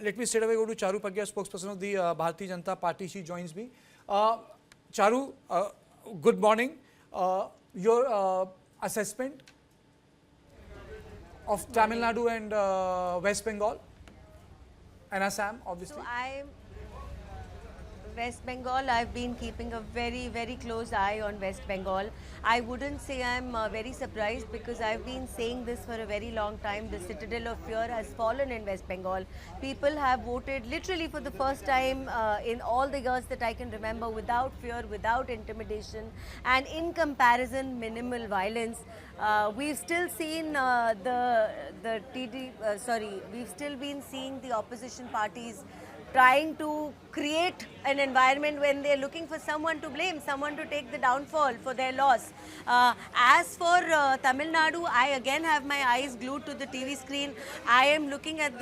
let me straight away go to Charu Pragya, spokesperson of the Bharatiya Janata Party. She joins me. Charu, good morning. Your assessment of Tamil Nadu and West Bengal and Assam, obviously. So West Bengal, I've been keeping a very, very close eye on West Bengal. I wouldn't say I'm very surprised because I've been saying this for a very long time. The citadel of fear has fallen in West Bengal. People have voted literally for the first time in all the years that I can remember without fear, without intimidation, and in comparison, minimal violence. We've still seen we've still been seeing the opposition parties trying to create an environment when they're looking for someone to blame, someone to take the downfall for their loss. As for Tamil Nadu, I again have my eyes glued to the TV screen. I am looking at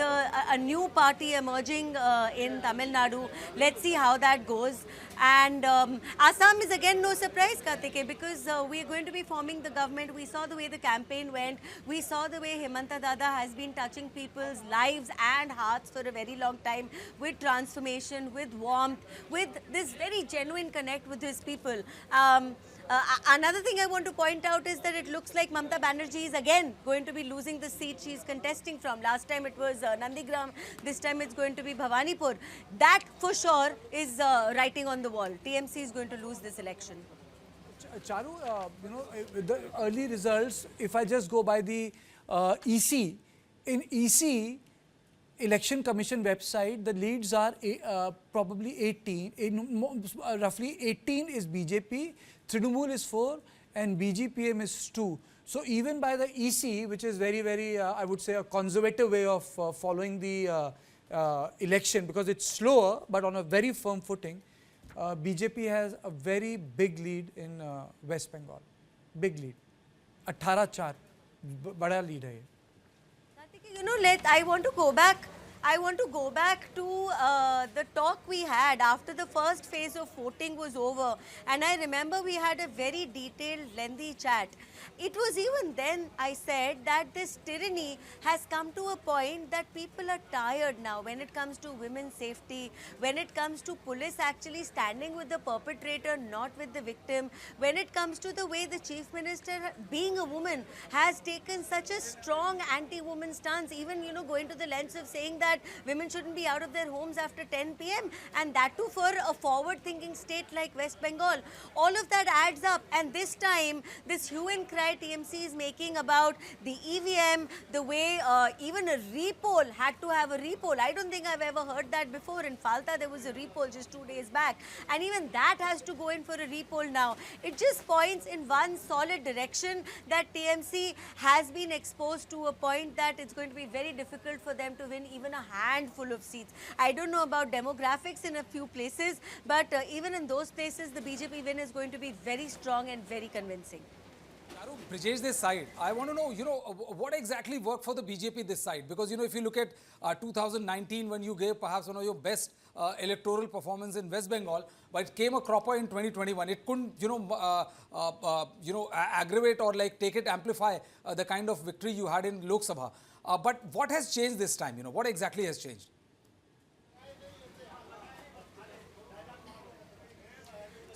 a new party emerging in Tamil Nadu. Let's see how that goes. And Assam is again no surprise, Kartike, because we are going to be forming the government. We saw the way the campaign went. We saw the way Hemanta Dada has been touching people's lives and hearts for a very long time with transformation, with warmth, with this very genuine connect with his people. Another thing I want to point out is that it looks like Mamata Banerjee is again going to be losing the seat she's contesting from. Last time it was Nandigram, this time it's going to be Bhawanipur. That for sure is writing on the wall. TMC is going to lose this election. Charu, the early results, if I just go by the EC, in EC, Election Commission website, the leads are probably 18, roughly 18 is BJP, Trinamool is 4 and BGPM is 2. So even by the EC, which is very, very, I would say a conservative way of following the election because it's slower but on a very firm footing, BJP has a very big lead in West Bengal. Big lead. 18-4. Bada lead hai. You know, I want to go back to the talk we had after the first phase of voting was over, and I remember we had a very detailed, lengthy chat. It was even then I said that this tyranny has come to a point that people are tired now when it comes to women's safety, when it comes to police actually standing with the perpetrator, not with the victim, when it comes to the way the Chief Minister, being a woman, has taken such a strong anti-woman stance, even, you know, going to the lengths of saying that women shouldn't be out of their homes after 10 p.m. and that too for a forward-thinking state like West Bengal. All of that adds up, and this time this hue and cry TMC is making about the EVM, the way even a repoll had to have a repoll. I don't think I've ever heard that before. In Falta there was a repoll just 2 days back, and even that has to go in for a repoll now. It just points in one solid direction that TMC has been exposed to a point that it's going to be very difficult for them to win even a handful of seats. I don't know about demographics in a few places, but even in those places the BJP win is going to be very strong and very convincing. Brijesh, this side, I want to know, what exactly worked for the BJP this side? Because, if you look at 2019 when you gave perhaps one of your best electoral performance in West Bengal, but it came a cropper in 2021. It couldn't, aggravate or amplify the kind of victory you had in Lok Sabha. But what has changed this time? What exactly has changed?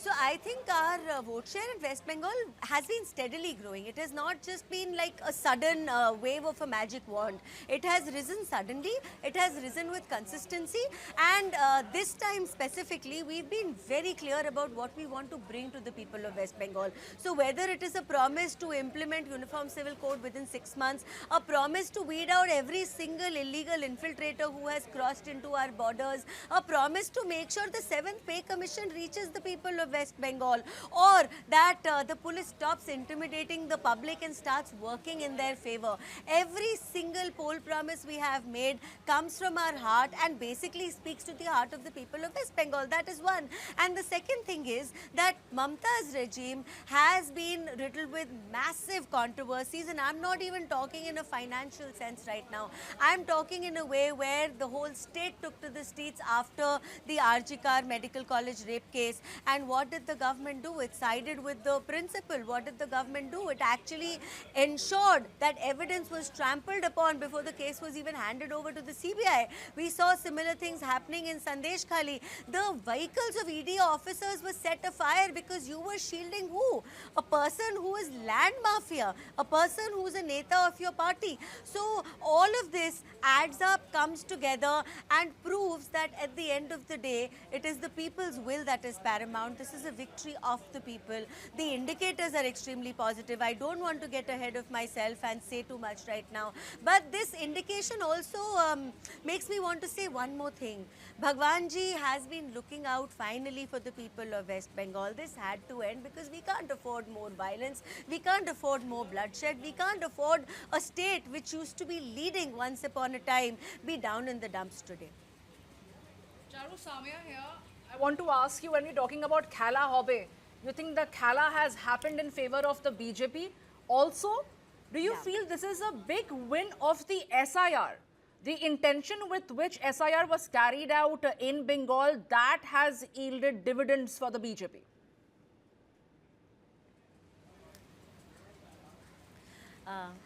So I think our vote share in West Bengal has been steadily growing. It has not just been like a sudden wave of a magic wand. It has risen suddenly. It has risen with consistency. And this time specifically, we've been very clear about what we want to bring to the people of West Bengal. So whether it is a promise to implement Uniform Civil Code within 6 months, a promise to weed out every single illegal infiltrator who has crossed into our borders, a promise to make sure the 7th Pay Commission reaches the people of West Bengal, or that the police stops intimidating the public and starts working in their favor. Every single poll promise we have made comes from our heart and basically speaks to the heart of the people of West Bengal. That is one. And the second thing is that Mamata's regime has been riddled with massive controversies, and I'm not even talking in a financial sense right now. I'm talking in a way where the whole state took to the streets after the RG Kar Medical College rape case and what what did the government do? It sided with the principal. What did the government do? It actually ensured that evidence was trampled upon before the case was even handed over to the CBI. We saw similar things happening in Sandesh Khali. The vehicles of ED officers were set afire because you were shielding who? A person who is land mafia, a person who is a neta of your party. So all of this adds up, comes together and proves that at the end of the day, it is the people's will that is paramount. This is a victory of the people. The indicators are extremely positive. I don't want to get ahead of myself and say too much right now. But this indication also makes me want to say one more thing. Bhagwan ji has been looking out finally for the people of West Bengal. This had to end because we can't afford more violence. We can't afford more bloodshed. We can't afford a state which used to be leading once upon a time be down in the dumps today. Charu, Samya here. I want to ask you, when we're talking about Khala Hobe, you think the Khala has happened in favor of the BJP? Also, do you feel this is a big win of the SIR? The intention with which SIR was carried out in Bengal, that has yielded dividends for the BJP?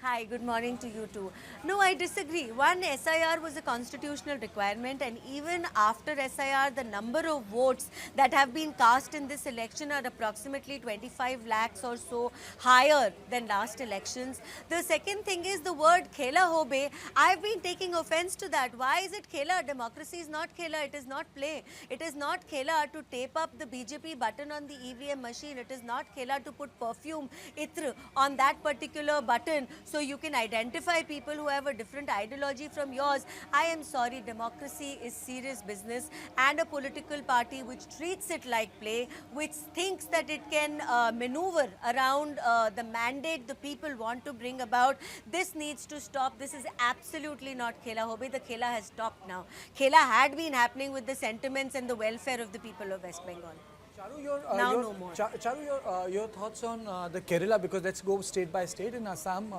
Hi, good morning to you too. No, I disagree. One, SIR was a constitutional requirement, and even after SIR, the number of votes that have been cast in this election are approximately 25 lakhs or so higher than last elections. The second thing is the word Khela Hobe. I've been taking offense to that. Why is it Khela? Democracy is not Khela. It is not play. It is not Khela to tape up the BJP button on the EVM machine. It is not Khela to put perfume, itr, on that particular button so you can identify people who have a different ideology from yours. I am sorry, democracy is serious business, and a political party which treats it like play, which thinks that it can maneuver around the mandate the people want to bring about, this needs to stop. This is absolutely not Khela Hobe. The Khela has stopped now. Khela had been happening with the sentiments and the welfare of the people of West Bengal. Charu, No more. Charu, your thoughts on the Kerala, because let's go state by state. In Assam,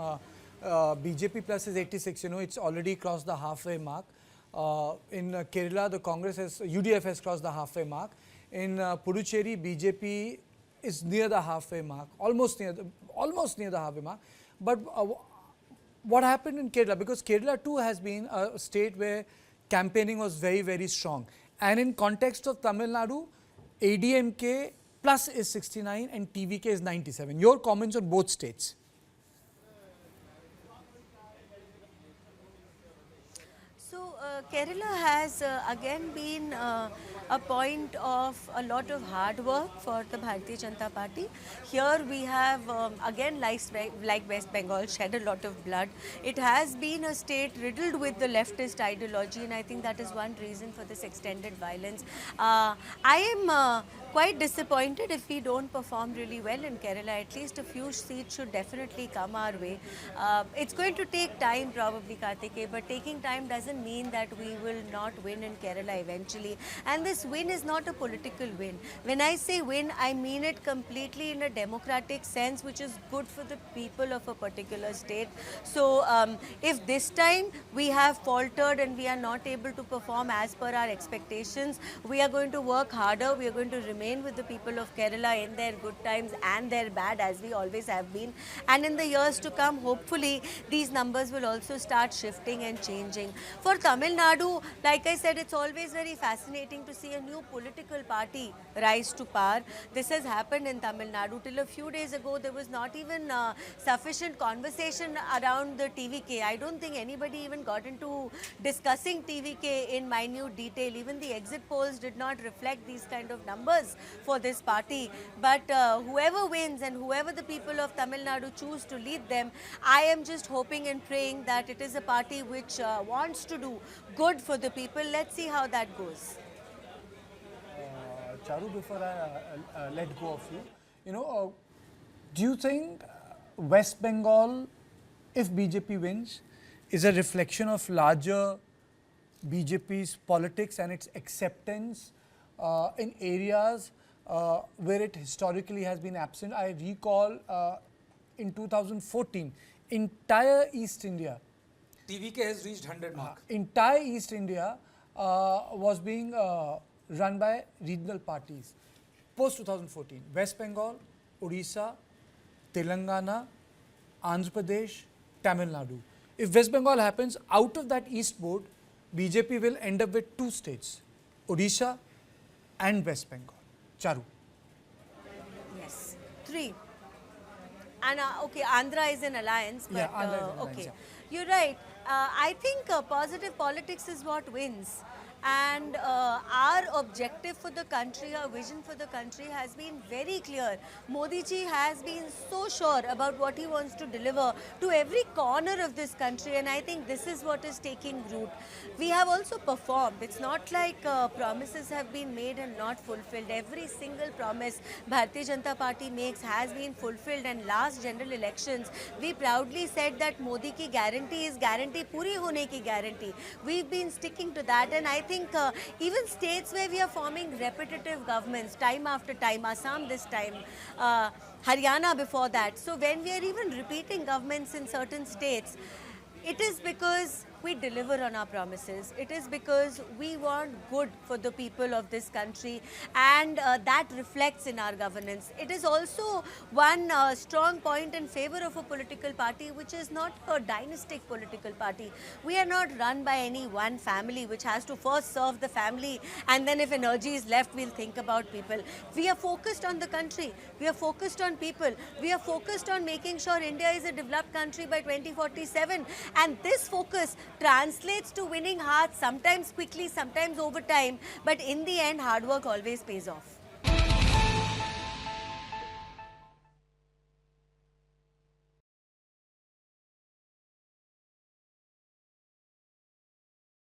BJP plus is 86, it's already crossed the halfway mark. In Kerala, the UDF has crossed the halfway mark. In Puducherry, BJP is near the halfway mark, almost near the halfway mark. But what happened in Kerala? Because Kerala too has been a state where campaigning was very, very strong. And in context of Tamil Nadu, ADMK plus is 69 and TVK is 97. Your comments on both states? So Kerala has again been a point of a lot of hard work for the Bharatiya Janata Party. Here we have again, like West Bengal, shed a lot of blood. It has been a state riddled with the leftist ideology, and I think that is one reason for this extended violence. I am quite disappointed if we don't perform really well in Kerala. At least a few seats should definitely come our way. It's going to take time probably, Kartikeya, but taking time doesn't mean that we will not win in Kerala eventually. And this win is not a political win. When I say win, I mean it completely in a democratic sense, which is good for the people of a particular state. So if this time we have faltered and we are not able to perform as per our expectations, we are going to work harder. We are going to remain with the people of Kerala in their good times and their bad, as we always have been. And in the years to come, hopefully, these numbers will also start shifting and changing. For Tamil Nadu, like I said, it's always very fascinating to see a new political party rise to power. This has happened in Tamil Nadu. Till a few days ago, there was not even sufficient conversation around the TVK. I don't think anybody even got into discussing TVK in minute detail. Even the exit polls did not reflect these kind of numbers for this party. But whoever wins and whoever the people of Tamil Nadu choose to lead them, I am just hoping and praying that it is a party which wants to do good for the people. Let's see how that goes. Charu, before I let go of you, do you think West Bengal, if BJP wins, is a reflection of larger BJP's politics and its acceptance in areas where it historically has been absent? I recall in 2014, entire East India, TVK has reached 100 mark. entire East India was being run by regional parties. post 2014, West Bengal, Odisha, Telangana, Andhra Pradesh, Tamil Nadu. If West Bengal happens, out of that East board, BJP will end up with 2 states, Odisha and West Bengal. Charu. Yes. 3. And okay, Andhra is in alliance, but Yeah, Andhra is in alliance, okay. yeah. You're right. I think positive politics is what wins. And our objective for the country, our vision for the country has been very clear. Modi ji has been so sure about what he wants to deliver to every corner of this country, and I think this is what is taking root. We have also performed. It's not like promises have been made and not fulfilled. Every single promise Bharatiya Janata Party makes has been fulfilled, and last general elections, we proudly said that Modi ki guarantee is guarantee, puri hone ki guarantee. We've been sticking to that, and I think even states where we are forming repetitive governments time after time, Assam this time, Haryana before that. So when we are even repeating governments in certain states, it is because we deliver on our promises. It is because we want good for the people of this country, and that reflects in our governance. It is also one strong point in favor of a political party which is not a dynastic political party. We are not run by any one family which has to first serve the family, and then if energy is left, we'll think about people. We are focused on the country. We are focused on people. We are focused on making sure India is a developed country by 2047, and this focus translates to winning hearts, sometimes quickly, sometimes over time, but in the end, hard work always pays off.